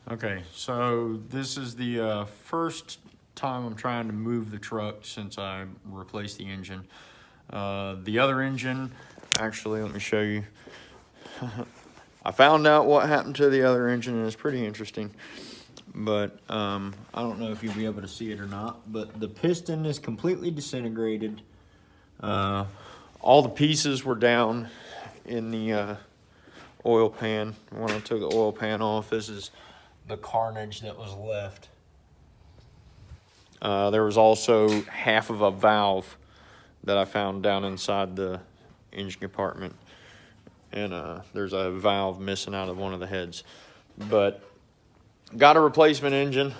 Okay, so this is the first time I'm trying to move the truck since I replaced the engine. The other engine, actually, let me show you. I found out what happened to the other engine, and it's pretty interesting. But I don't know if you'll be able to see it or not, but the piston is completely disintegrated. All the pieces were down in the oil pan. When I took the oil pan off, this is the carnage that was left. There was also half of a valve that I found down inside the engine compartment, and there's a valve missing out of one of the heads. But got a replacement engine.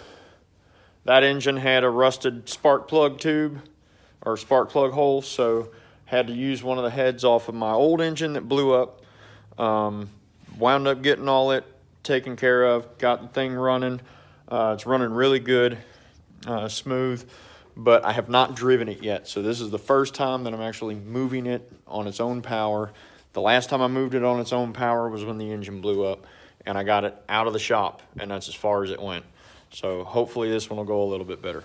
That engine had a rusted spark plug tube or spark plug hole, so had to use one of the heads off of my old engine that blew up. Wound up getting all it taken care of, got the thing running. It's running really good, smooth, but I have not driven it yet. So this is the first time that I'm actually moving it on its own power. The last time I moved it on its own power was when the engine blew up, and I got it out of the shop, and that's as far as it went. So hopefully this one will go a little bit better.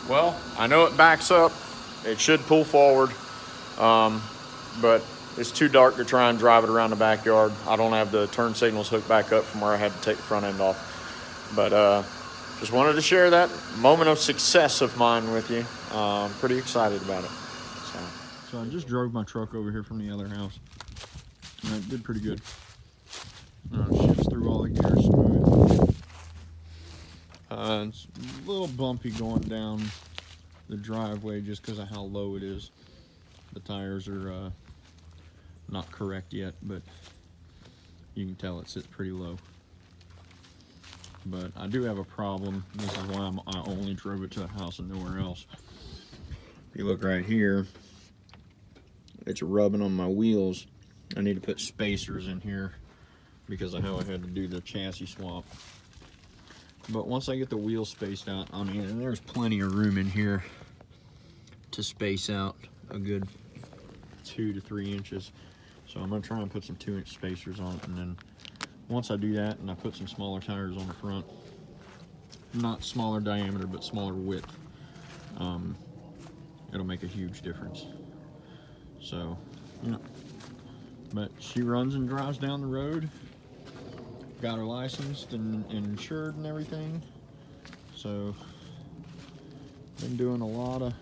Well, I know it backs up. It should pull forward, but it's too dark to try and drive it around the backyard. I don't have the turn signals hooked back up from where I had to take the front end off. But just wanted to share that moment of success of mine with you. I'm pretty excited about it. So I just drove my truck over here from the other house, and it did pretty good. Shifts through all the gears smooth. It's a little bumpy going down the driveway just because of how low it is. The tires are not correct yet, but you can tell it sits pretty low. But I do have a problem. This is why I only drove it to the house and nowhere else. If you look right here, it's rubbing on my wheels. I need to put spacers in here because of how I had to do the chassis swap. But once I get the wheels spaced out, I mean, and there's plenty of room in here to space out a good 2 to 3 inches. So I'm gonna try and put some 2-inch spacers on it, and then once I do that and I put some smaller tires on the front, not smaller diameter, but smaller width, it'll make a huge difference. So, yeah. But she runs and drives down the road. Got her licensed and insured and everything. So been doing a lot of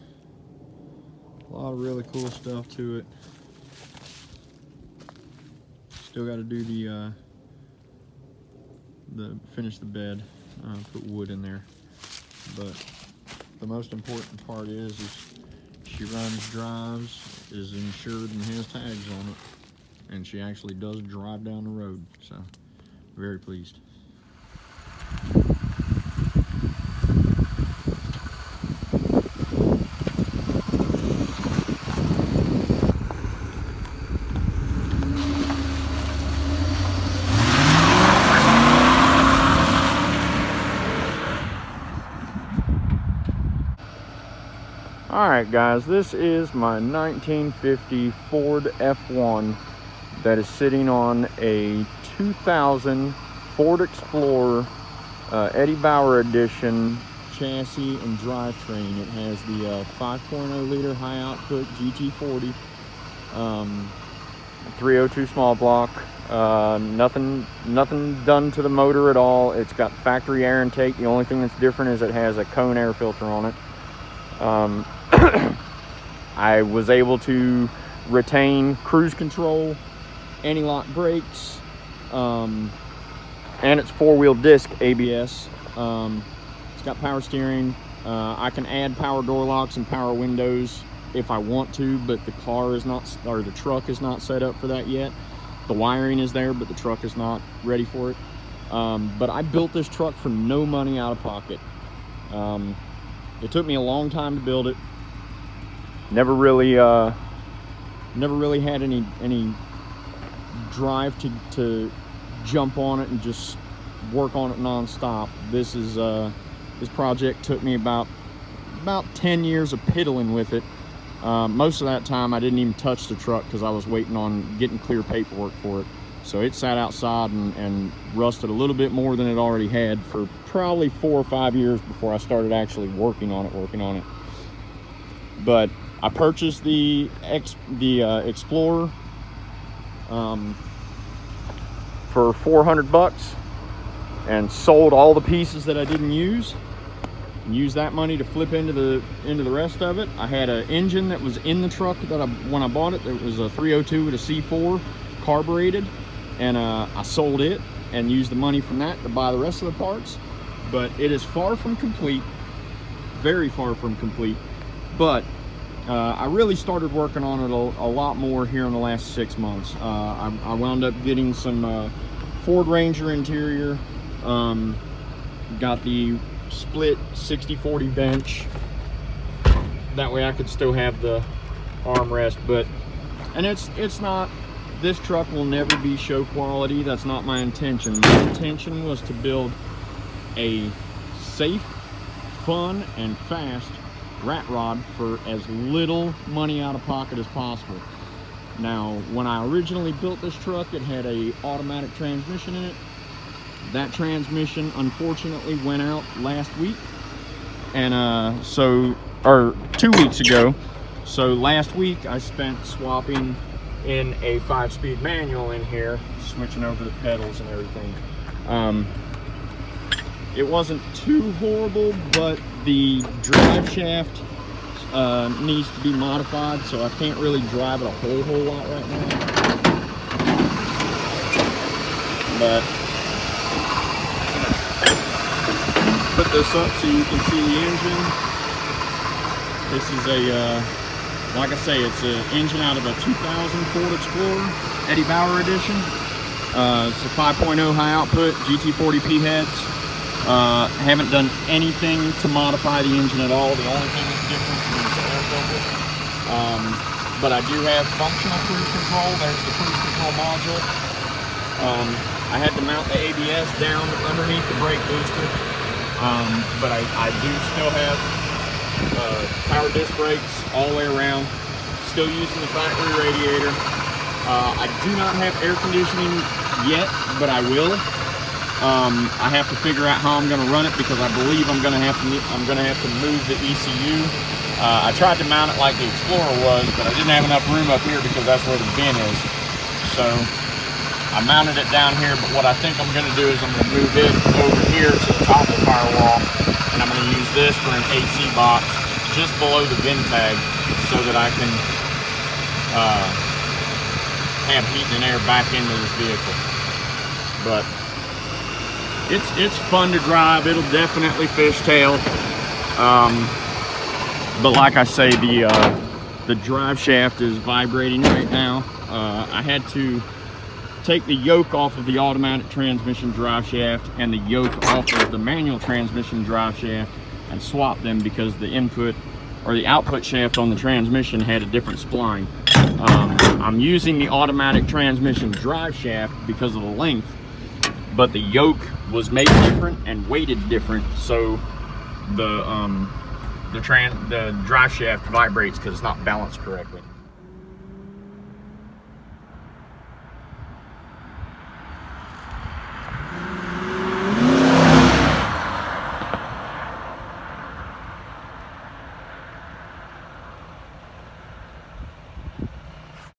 really cool stuff to it. Still got to do the finish the bed, put wood in there. But the most important part is she runs, drives, is insured, and has tags on it, and she actually does drive down the road. So very pleased. All right, guys, this is my 1950 Ford F1 that is sitting on a 2000 Ford Explorer Eddie Bauer edition chassis and drivetrain. It has the 5.0 liter high output GT40, 302 small block. Nothing done to the motor at all. It's got factory air intake. The only thing that's different is it has a cone air filter on it. I was able to retain cruise control, anti-lock brakes, and it's 4-wheel disc ABS. It's got power steering. I can add power door locks and power windows if I want to, but the car is not, or the truck is not set up for that yet. The wiring is there, but the truck is not ready for it. But I built this truck for no money out of pocket. It took me a long time to build it. Never really had any drive to jump on it and just work on it non-stop. This project took me about 10 years of piddling with it. Most of that time I didn't even touch the truck because I was waiting on getting clear paperwork for it. So it sat outside and rusted a little bit more than it already had for probably 4 or 5 years before I started actually working on it. But I purchased the Explorer for $400 and sold all the pieces that I didn't use. And used that money to flip into the rest of it. I had an engine that was in the truck that when I bought it. It was a 302 with a C4 carbureted, and I sold it and used the money from that to buy the rest of the parts. But it is far from complete, very far from complete. But I really started working on it a lot more here in the last 6 months. I wound up getting some Ford Ranger interior. Got the split 60/40 bench. That way I could still have the armrest, and it's not, this truck will never be show quality. That's not my intention. My intention was to build a safe, fun, and fast rat rod for as little money out of pocket as possible. Now, when I originally built this truck, it had a automatic transmission in it. That transmission unfortunately went out last week, and or 2 weeks ago. So last week I spent swapping in a 5-speed manual in here, switching over the pedals and everything. It wasn't too horrible, but the drive shaft needs to be modified, so I can't really drive it a whole lot right now. But put this up so you can see the engine. This is a, like I say, it's an engine out of a 2000 Ford Explorer, Eddie Bauer edition. It's a 5.0 high output, GT40P heads. Haven't done anything to modify the engine at all. The only thing that's different is the air filter. But I do have functional cruise control. There's the cruise control module. I had to mount the ABS down underneath the brake booster. But I do still have power disc brakes all the way around. Still using the factory radiator. I do not have air conditioning yet, but I will. I have to figure out how I'm going to run it because I believe I'm going to have to move the ECU. I tried to mount it like the Explorer was, but I didn't have enough room up here because that's where the bin is. So I mounted it down here, but what I think I'm going to do is I'm going to move it over here to the top of the firewall, and I'm going to use this for an AC box just below the bin tag so that I can have heat and air back into this vehicle. But it's fun to drive. It'll definitely fishtail. But like I say, the drive shaft is vibrating right now. I had to take the yoke off of the automatic transmission drive shaft and the yoke off of the manual transmission drive shaft and swap them because the input or the output shaft on the transmission had a different spline. I'm using the automatic transmission drive shaft because of the length, but the yoke was made different and weighted different, so the drive shaft vibrates because it's not balanced correctly.